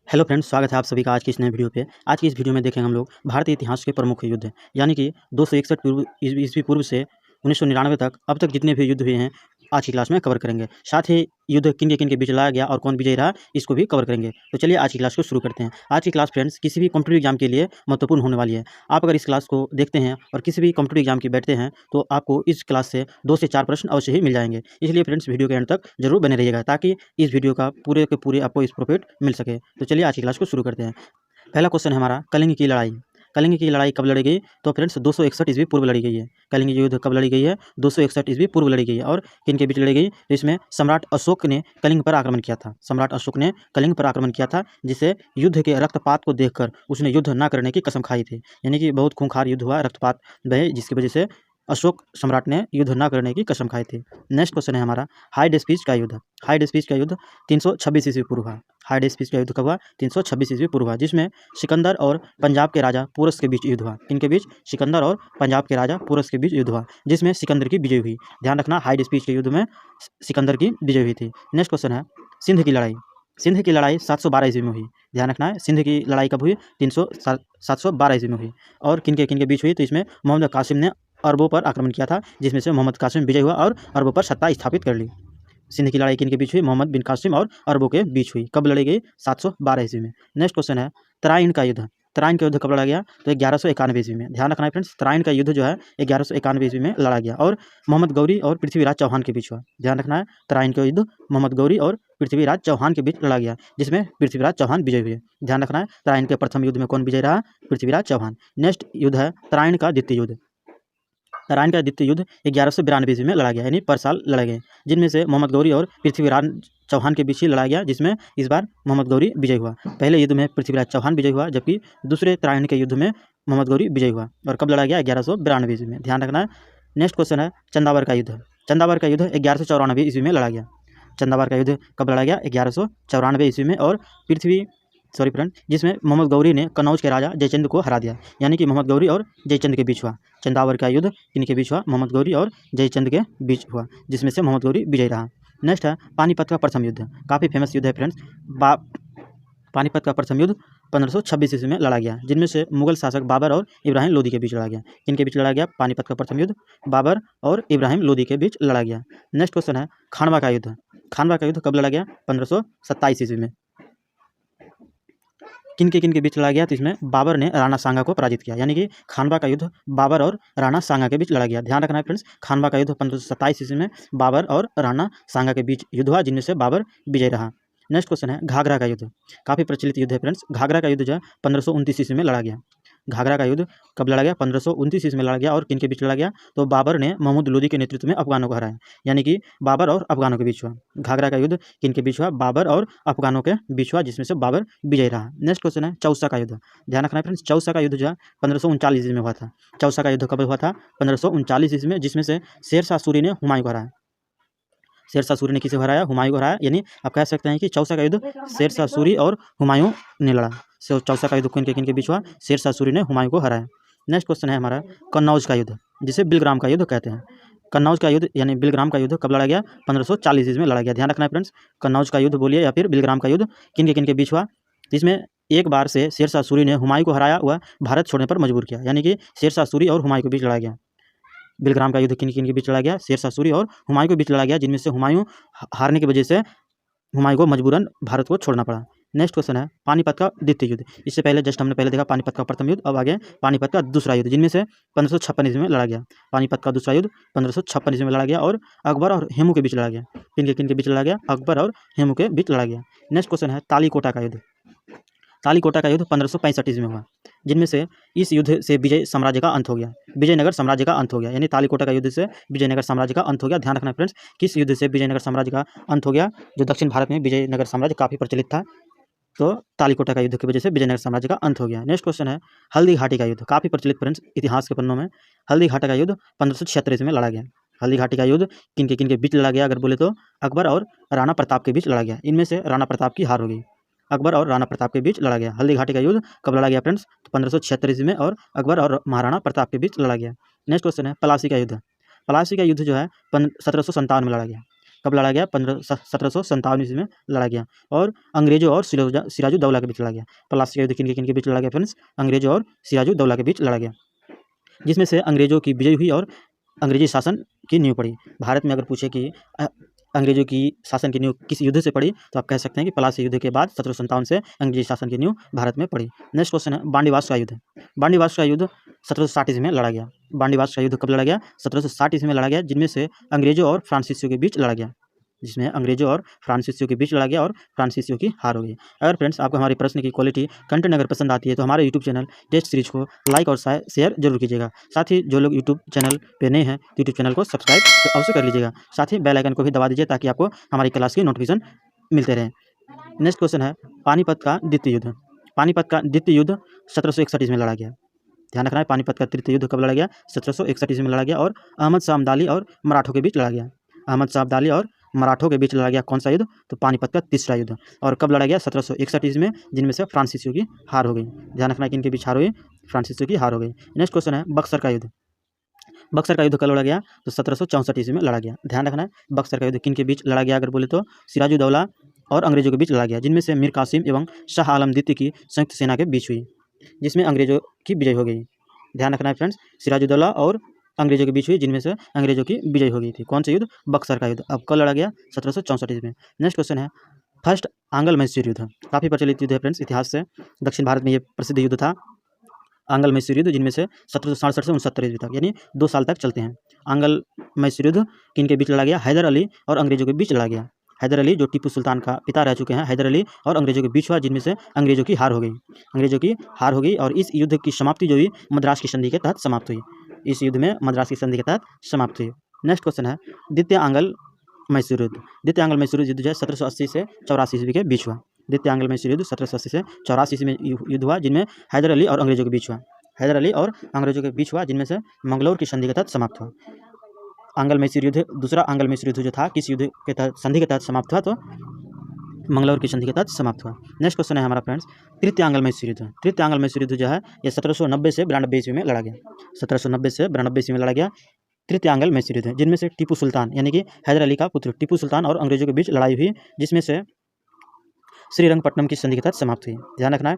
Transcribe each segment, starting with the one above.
Hello friends, स्वागत है आप सभी का आज की इस नए वीडियो पे। आज की इस वीडियो में देखेंगे हम लोग भारतीय इतिहास के प्रमुख युद्ध, यानी कि 261 पूर्व ईस्वी पूर्व से 1999 तक अब तक जितने भी युद्ध हुए हैं आज की क्लास में कवर करेंगे। साथ ही युद्ध किन के बीच लड़ा गया और कौन विजयी रहा इसको भी कवर करेंगे। तो चलिए आज की क्लास को शुरू करते हैं। आज की क्लास फ्रेंड्स किसी भी कॉम्पिटिटिव एग्जाम के लिए महत्वपूर्ण होने वाली है। आप अगर इस क्लास को देखते हैं और किसी भी कॉम्पिटिटिव एग्जाम की बैठते हैं तो आपको इस क्लास से 2 से 4 प्रश्न अवश्य ही मिल जाएंगे। इसलिए फ्रेंड्स वीडियो के एंड तक जरूर बने रहिएगा ताकि इस वीडियो का पूरे के पूरे आपको इस प्रॉफिट मिल सके। तो चलिए आज की क्लास को शुरू करते हैं। पहला क्वेश्चन है हमारा, कलिंग की लड़ाई। कलिंग की लड़ाई कब लड़ी गई? तो फ्रेंड्स 261 ईस्वी पूर्व लड़ी गई है। कलिंग युद्ध कब लड़ी गई है? 261 ईस्वी पूर्व लड़ी गई है। और किन के बीच लड़ी गई? तो इसमें सम्राट अशोक ने कलिंग पर आक्रमण किया था। सम्राट अशोक ने कलिंग पर आक्रमण किया था, जिसे युद्ध के रक्तपात को देखकर उसने युद्ध न करने की कसम खाई थी। यानी कि बहुत खूंखार युद्ध हुआ, रक्तपात बहे, जिसकी वजह से अशोक सम्राट ने युद्ध न करने की कसम खाई थी। नेक्स्ट क्वेश्चन है हमारा, हाइड स्पीच का युद्ध। हाइड स्पीच का युद्ध 326 ईस्वी पूर्व हुआ। हाइड स्पीच का युद्ध कब हुआ? 326 ईस्वी पूर्व हुआ, जिसमें सिकंदर और पंजाब के राजा पोरस के बीच युद्ध हुआ। किनके बीच? सिकंदर और पंजाब के राजा पोरस के बीच युद्ध हुआ, जिसमें सिकंदर की विजय हुई। ध्यान रखना, हाइड स्पीच के युद्ध में सिकंदर की विजय हुई थी। नेक्स्ट क्वेश्चन है, सिंध की लड़ाई। सिंध की लड़ाई 712 ईस्वी में हुई। ध्यान रखना है, सिंध की लड़ाई कब हुई? 712 ईस्वी में हुई। और किनके बीच हुई? तो इसमें मोहम्मद कासिम ने अरबों पर आक्रमण किया था, जिसमें से मोहम्मद कासिम विजय हुआ और अरबों पर सत्ता स्थापित कर ली। सिंध की लड़ाई किनके बीच हुई? मोहम्मद बिन कासिम और अरबों के बीच हुई। कब लड़ी गई? 712 ईस्वी में। नेक्स्ट क्वेश्चन है, तराइन का युद्ध। तराइन का युद्ध कब लड़ा गया? तो 1191 ईस्वी में। ध्यान रखना है फ्रेंड्स, तराइन का युद्ध जो है 1191 ईस्वी में लड़ा गया और मोहम्मद गौरी और पृथ्वीराज चौहान के बीच हुआ। ध्यान रखना है, तराइन का युद्ध मोहम्मद गौरी और पृथ्वीराज चौहान के बीच लड़ा गया, जिसमें पृथ्वीराज चौहान विजय हुए। ध्यान रखना है, तराइन के प्रथम युद्ध में कौन विजय रहा? पृथ्वीराज चौहान। नेक्स्ट युद्ध है तराइन का द्वितीय युद्ध। तराइन का द्वितीय युद्ध 1192 ईस्वी में लड़ा गया, यानी पर साल लड़ा गया, जिनमें से मोहम्मद गौरी और पृथ्वीराज चौहान के बीच ही लड़ा गया, जिसमें इस बार मोहम्मद गौरी विजय हुआ। पहले युद्ध में पृथ्वीराज चौहान विजय हुआ, जबकि दूसरे तराइन के युद्ध में मोहम्मद गौरी विजय हुआ। और कब लड़ा गया? 1192 ईस्वी में। ध्यान रखना है। नेक्स्ट क्वेश्चन है, चंदावर का युद्ध। चंदावर का युद्ध 1194 ईस्वी में लड़ा गया। चंदावर का युद्ध कब लड़ा गया? 1194 ईस्वी में। और जिसमें मोहम्मद गौरी ने कन्नौज के राजा जयचंद को हरा दिया, यानी कि मोहम्मद गौरी और जयचंद के बीच हुआ। चंदावर का युद्ध किनके बीच हुआ? मोहम्मद गौरी और जयचंद के बीच हुआ, जिसमें से मोहम्मद गौरी विजय रहा। नेक्स्ट है पानीपत का प्रथम युद्ध। काफ़ी फेमस युद्ध है फ्रेंड्स। पानीपत का प्रथम युद्ध 1526 ईस्वी में लड़ा गया, जिनमें से मुगल शासक बाबर और इब्राहिम लोदी के बीच लड़ा गया। किनके बीच लड़ा गया? पानीपत का प्रथम युद्ध बाबर और इब्राहिम लोदी के बीच लड़ा गया। नेक्स्ट क्वेश्चन है, खानवा का युद्ध। खानवा का युद्ध कब लड़ा गया? 1527 ईस्वी में। किनके बीच लड़ा गया? तो इसमें बाबर ने राणा सांगा को पराजित किया, यानी कि खानवा का युद्ध बाबर और राणा सांगा के बीच लड़ा गया। ध्यान रखना है फ्रेंड्स, खानवा का युद्ध 1527 ईस्वी में बाबर और राणा सांगा के बीच युद्ध हुआ, जिनमें से बाबर विजय रहा। नेक्स्ट क्वेश्चन है, घाघरा का युद्ध। काफ़ी प्रचलित युद्ध है फ्रेंड्स। घाघरा का युद्ध जो है 1529 ईस्वी में लड़ा गया। घाघरा का युद्ध कब लड़ा गया? 1529 ईस्वी में लड़ा गया। और किनके बीच लड़ा गया? तो बाबर ने महमूद लोदी के नेतृत्व में अफगानों को हराया, यानी कि बाबर और अफगानों के बीच हुआ। घाघरा का युद्ध किनके बीच हुआ? बाबर और अफगानों के बीच हुआ, जिसमें से बाबर विजय रहा। नेक्स्ट क्वेश्चन है, चौसा का युद्ध। ध्यान रखना है फ्रेंड्स, चौसा का युद्ध जो है 1539 ईस्वी में हुआ था। चौसा का युद्ध कब हुआ था? 1539 ईस्वी में, जिसमें से शेरशाह सूरी ने हुमायूं को हराया। शेरशाह सूरी ने किसे हराया? हुमायूं को हराया। यानी आप कह सकते हैं कि चौसा का युद्ध शेरशाह सूरी और हुमायूं ने लड़ा। चौसा का युद्ध किनके बीच हुआ? शेरशाह सूरी ने हुमायूं को हराया। नेक्स्ट क्वेश्चन है हमारा, कन्नौज का युद्ध, जिसे बिलग्राम का युद्ध कहते हैं। कन्नौज का युद्ध यानी बिलग्राम का युद्ध कब लड़ा गया? 1540 ईस्वी में लड़ा गया। ध्यान रखना है फ्रेंड्स, कन्नौज का युद्ध बोलिए या फिर बिलग्राम का युद्ध किनके बीच हुआ? तो इसमें एक बार से शेरशाह सूरी ने हुमायूं को हराया हुआ भारत छोड़ने पर मजबूर किया, यानी कि शेरशाह सूरी और हुमायूं के बीच लड़ा गया। बिलग्राम का युद्ध किन के बीच लड़ा गया? शेरशाह सूरी और हुमायूं के बीच लड़ा गया, जिनमें से हुमायूं हारने की वजह से हुमायूं को मजबूरन भारत को छोड़ना पड़ा। नेक्स्ट क्वेश्चन है, पानीपत का द्वितीय युद्ध। इससे पहले जस्ट हमने देखा पानीपत का प्रथम युद्ध, अब आगे पानीपत का दूसरा युद्ध, जिनमें से 1556 ईस्वी में लड़ा गया। पानीपत का दूसरा युद्ध 1556 ईस्वी में लड़ा गया और अकबर और हेमू के बीच लड़ा गया। किनके बीच लड़ा गया? अकबर और हेमू के बीच लड़ा गया। नेक्स्ट क्वेश्चन है, तालीकोटा का युद्ध। तालीकोटा का युद्ध 1565 ईस्वी में हुआ, जिनमें से इस युद्ध से विजय साम्राज्य का अंत हो गया, विजयनगर साम्राज्य का अंत हो गया, यानी तालीकोटा का युद्ध से विजयनगर साम्राज्य का अंत हो गया। ध्यान रखना फ्रेंड्स, किस युद्ध से विजयनगर साम्राज्य का अंत हो गया? जो दक्षिण भारत में विजयनगर साम्राज्य काफ़ी प्रचलित था, तो तालीकोटा का युद्ध की वजह से विजयनगर साम्राज्य का अंत हो गया। नेक्स्ट क्वेश्चन है, हल्दी घाटी का युद्ध। काफ़ी प्रचलित फ्रेंड्स इतिहास के पन्नों में। हल्दी घाटी का युद्ध 1576 ईस्वी में लड़ा गया। हल्दी घाटी का युद्ध किनके बीच लड़ा गया? अगर बोले तो अकबर और राणा प्रताप के बीच लड़ा गया। इनमें से राणा प्रताप की हार हो गई। अकबर और राणा प्रताप के बीच लड़ा गया। हल्दी घाटी का युद्ध कब लड़ा गया फ्रेंड्स? तो 1576 ईस्वी में, और अकबर और महाराणा प्रताप के बीच लड़ा गया। नेक्स्ट क्वेश्चन है, प्लासी का युद्ध। प्लासी का युद्ध जो है 1757 में लड़ा गया। कब लड़ा गया? 1757 ईस्वी में लड़ा गया और अंग्रेजों और सिराजुद्दौला के बीच लड़ा गया। पलासी का युद्ध किन के बीच लड़ा गया फ्रेंड्स? अंग्रेजों और सिराजुद्दौला के बीच लड़ा गया, जिसमें से अंग्रेजों की विजय हुई और अंग्रेजी शासन की नींव पड़ी। भारत में अगर पूछे कि अंग्रेजों की शासन की नींव किस युद्ध से पड़ी, तो आप कह सकते हैं कि पलासी युद्ध के बाद 1757 से अंग्रेजी शासन की नींव भारत में पड़ी। नेक्स्ट क्वेश्चन है बांडीवास का युद्ध। बांडीवास का युद्ध 1760 ईस्वी में लड़ा गया। बांडीवास का युद्ध कब लड़ा गया? 1760 ईस्वी में लड़ा गया, जिनमें से अंग्रेजों और फ्रांसीसियों के बीच लड़ा गया, जिसमें अंग्रेजों और फ्रांसीसियों के बीच लड़ा गया और फ्रांसीसियों की हार हो गई। अगर फ्रेंड्स आपको हमारे प्रश्न की क्वालिटी कंटेंट अगर पसंद आती है तो हमारे यूट्यूब चैनल टेस्ट सीरीज को लाइक और शेयर जरूर कीजिएगा। साथ ही जो लोग यूट्यूब चैनल पे नए हैं तो यूट्यूब चैनल को सब्सक्राइब तो अवश्य कर लीजिएगा। साथ ही बेल आइकन को भी दबा दीजिए ताकि आपको हमारी क्लास की नोटिफिकेशन मिलते रहें। नेक्स्ट क्वेश्चन है पानीपत का द्वितीय युद्ध। पानीपत का द्वितीय युद्ध 1761 ईस्वी में लड़ा गया। ध्यान रखना है, पानीपत का तृतीय युद्ध कब लड़ा गया? 1761 ईस्वी में लड़ा गया और अहमद शाह अब्दाली और मराठों के बीच लड़ा गया। अहमद शाह अब्दाली और मराठों के बीच लड़ा गया कौन सा युद्ध? तो पानीपत का तीसरा युद्ध। और कब लड़ा गया? 1761 ईस्वी में, जिनमें से फ्रांसीसियों की हार हो गई। ध्यान रखना कि इनके बीच हार हुई, फ्रांसीसियों की हार हो गई। नेक्स्ट क्वेश्चन है बक्सर का युद्ध। बक्सर का युद्ध कब लड़ा गया? तो 1764 ईस्वी में लड़ा गया। ध्यान रखना है बक्सर का युद्ध किन के बीच लड़ा गया? अगर बोले तो सिराजुद्दौला और अंग्रेजों के बीच लड़ा गया, जिनमें से मीर कासिम एवं शाह आलम द्वितीय की संयुक्त सेना के बीच हुई, जिसमें अंग्रेजों की विजय हो गई। ध्यान रखना है फ्रेंड्स, सिराजुद्दौला और अंग्रेजों के बीच हुई, जिनमें से अंग्रेजों की विजय हो गई थी। कौन सा युद्ध? बक्सर का युद्ध। अब कब लड़ा गया? 1764 ईस्वी में। नेक्स्ट क्वेश्चन है फर्स्ट आंग्ल मैसूर युद्ध। काफ़ी प्रचलित युद्ध है फ्रेंड्स, इतिहास से दक्षिण भारत में ये प्रसिद्ध युद्ध था आंग्ल मैसूर युद्ध, जिनमें से 1767 से 69 ईस्वी तक यानी 2 साल तक चलते हैं। आंग्ल मैसूर युद्ध किन के बीच लड़ा गया? हैदर अली और अंग्रेजों के बीच लड़ा गया। हैदर अली जो टीपू सुल्तान का पिता रह चुके हैं, हैदर अली और अंग्रेजों के बीच हुआ, जिनमें से अंग्रेजों की हार हो गई। अंग्रेजों की हार हो गई और इस युद्ध की समाप्ति जो हुई मद्रास की संधि के तहत समाप्त हुई। इस युद्ध में मद्रास की संधि के तहत समाप्त हुई। नेक्स्ट क्वेश्चन है द्वितीय आंग्ल मैसूर युद्ध। द्वितीय आंग्ल मैसूर युद्ध जो है 1780 से 84 ईस्वी के बीच हुआ। द्वितीय आंग्ल मैसूर युद्ध 1780 से 84 ईस्वी में युद्ध हुआ, जिनमें हैदर अली और अंग्रेजों के बीच हुआ। हैदर अली और अंग्रेजों के बीच हुआ, जिनमें से मंगलौर की संधि के तहत समाप्त हुआ। आंग्ल मैसूर युद्ध, दूसरा आंग्ल मैसूर युद्ध जो था किस युद्ध के तहत, संधि के तहत समाप्त हुआ? तो मंगलौर की संधि के तहत समाप्त हुआ। नेक्स्ट क्वेश्चन है हमारा फ्रेंड्स तृतीय आंग्ल मैसूर युद्ध। तृतीय आंग्ल मैसूर युद्ध जो है ये 1790 से 92 ईस्वी में लड़ा गया। 1790 से 92 ईस्वी में लड़ा गया तृतीय आंग्ल मैसूर युद्ध, जिनमें से टीपू सुल्तान यानी कि हैदर अली का पुत्र टीपू सुल्तान और अंग्रेजों के बीच लड़ाई हुई, जिसमें से श्रीरंगपट्टनम की संधि के तहत समाप्त हुई। ध्यान रखना है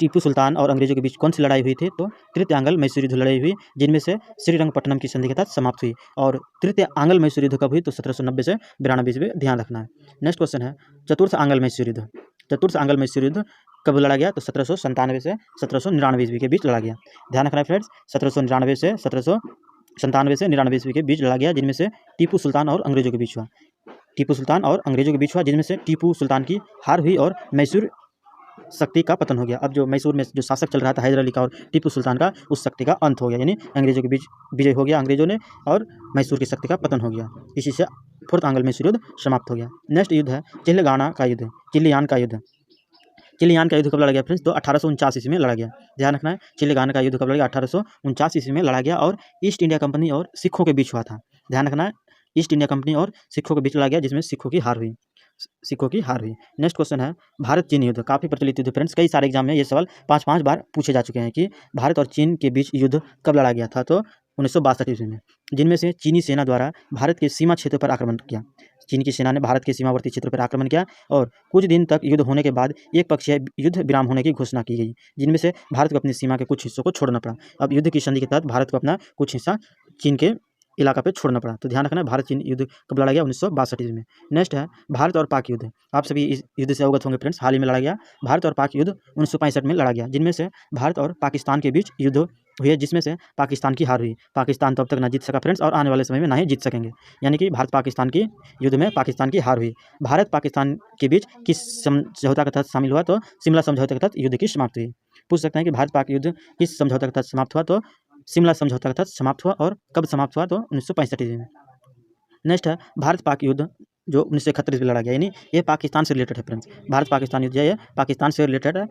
टीपू सुल्तान और अंग्रेजों के बीच कौन सी लड़ाई हुई थी? तो तृतीय आंग्ल मैसूर युद्ध लड़ाई हुई, जिनमें से श्रीरंगपट्टनम की संधि के तहत समाप्त हुई। और तृतीय आंग्ल मैसूर युद्ध कब हुई? तो 1790 से 92 ईस्वी में, ध्यान रखना है। नेक्स्ट क्वेश्चन है चतुर्थ आंग्ल मैसूर युद्ध। चतुर्थ आंग्ल मैसूर युद्ध कब लड़ा गया? तो 1797 से 1799 ईस्वी के बीच लड़ा गया। ध्यान रखना है फ्रेंड्स 1799 से 1797 से 99 ईस्वी के बीच लड़ा गया, जिनमें से टीपू सुल्तान और अंग्रेजों के बीच हुआ। टीपू सुल्तान और अंग्रेजों के बीच हुआ, जिनमें से टीपू सुल्तान की हार हुई और मैसूर शक्ति का पतन हो गया। अब जो मैसूर में जो शासक चल रहा था हैदर अली का और टीपू सुल्तान का, उस शक्ति का अंत हो गया, यानी अंग्रेजों के बीच विजय हो गया अंग्रेजों ने और मैसूर की शक्ति का पतन हो गया। इसी से फोर्थ आंग्ल मैसूर युद्ध समाप्त हो गया। नेक्स्ट युद्ध है चिल्लिगाना का युद्ध, चिल्लियान का युद्ध। चिल्लियान का युद्ध कब लड़ा गया फ्रेंड्स? तो 1849 ईस्वी में लड़ा गया। ध्यान रखना है चिल्लिगाना का युद्ध कब लड़ा गया? 1849 ईस्वी में लड़ा गया और ईस्ट इंडिया कंपनी और सिखों के बीच हुआ था। ध्यान रखना है ईस्ट इंडिया कंपनी और सिखों के बीच लड़ा गया, जिसमें सिखों की हार हुई। नेक्स्ट क्वेश्चन है भारत चीन युद्ध। काफ़ी प्रचलित युद्ध फ्रेंड्स, कई सारे एग्जाम में ये सवाल 5 बार पूछे जा चुके हैं कि भारत और चीन के बीच युद्ध कब लड़ा गया था? तो 1962 ईस्वी में, जिनमें से चीनी सेना द्वारा भारत के सीमा क्षेत्र पर आक्रमण किया। चीन की सेना ने भारत के सीमावर्ती क्षेत्र पर आक्रमण किया और कुछ दिन तक युद्ध होने के बाद एक पक्षीय युद्ध विराम होने की घोषणा की गई, जिनमें से भारत को अपनी सीमा के कुछ हिस्सों को छोड़ना पड़ा। अब युद्ध की संधि के तहत भारत को अपना कुछ हिस्सा चीन के इलाका पे छोड़ना पड़ा। तो ध्यान रखना भारत चीन युद्ध कब लड़ा गया? 1962 ईस्वी में। नेक्स्ट है भारत और पाक युद्ध। आप सभी इस युद्ध से अवगत होंगे फ्रेंड्स, हाल ही में लड़ा गया भारत और पाक युद्ध 1965 में लड़ा गया, जिनमें से भारत और पाकिस्तान के बीच युद्ध हुई, जिसमें से पाकिस्तान की हार हुई। पाकिस्तान तो अब तक ना जीत सका फ्रेंड्स और आने वाले समय में ना ही जीत सकेंगे, यानी कि भारत पाकिस्तान की युद्ध में पाकिस्तान की हार हुई। भारत पाकिस्तान के बीच किस समझौता के तहत शामिल हुआ? तो शिमला समझौते के तहत युद्ध की समाप्ति हुई। पूछ सकते हैं कि भारत पाक युद्ध किस समझौते के तहत समाप्त हुआ? तो शिमला समझौता के तहत समाप्त हुआ। और कब समाप्त हुआ? तो 1965 ईस्वी में। नेक्स्ट है भारत पाक युद्ध जो 1931 में लड़ा गया, यानी ये पाकिस्तान से रिलेटेड है फ्रेंड्स। भारत पाकिस्तान युद्ध ये पाकिस्तान से रिलेटेड है,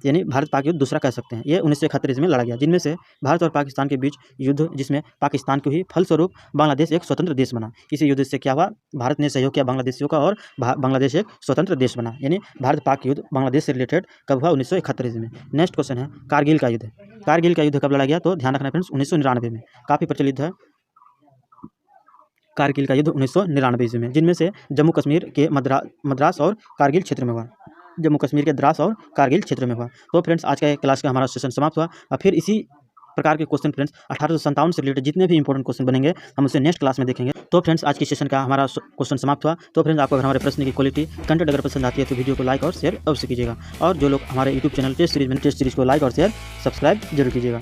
यानी भारत पाक युद्ध दूसरा कह सकते हैं। ये 1931 में लड़ा गया, जिनमें से भारत और पाकिस्तान के बीच युद्ध जिसमें पाकिस्तान की हुई, फलस्वरूप बांग्लादेश एक स्वतंत्र देश बना। इसी युद्ध से क्या हुआ? भारत ने सहयोग किया बांग्लादेशियों का और बांग्लादेश एक स्वतंत्र देश बना, यानी भारत पाक युद्ध बांग्लादेश से रिलेटेड कब हुआ? 1931 में। नेक्स्ट क्वेश्चन है कारगिल का युद्ध। कारगिल का युद्ध कब लड़ा गया? तो ध्यान रखना फ्रेंड्स 1999 में। काफ़ी प्रचलित है कारगिल का युद्ध 1999 ईस्वी में, जिनमें से जम्मू कश्मीर के मद्रास और कारगिल क्षेत्र में हुआ। जम्मू कश्मीर के द्रास और कारगिल क्षेत्र में हुआ। तो फ्रेंड्स आज का क्लास का हमारा सेशन समाप्त हुआ। और फिर इसी प्रकार के क्वेश्चन फ्रेंड्स 1857 से रिलेटेड जितने भी इंपॉर्टेंट क्वेश्चन बनेंगे हम उसे नेक्स्ट क्लास में देखेंगे। तो फ्रेंड्स आज की सेशन का हमारा क्वेश्चन समाप्त हुआ। तो फ्रेंड्स आपको अगर हमारे प्रश्न की क्वालिटी कंटेंट अगर पसंद आती है तो वीडियो को लाइक और शेयर अवश्य कीजिएगा। और जो लोग हमारे यूट्यूब चैनल टेस्ट सीरीज को लाइक और शेयर सब्सक्राइब जरूर कीजिएगा।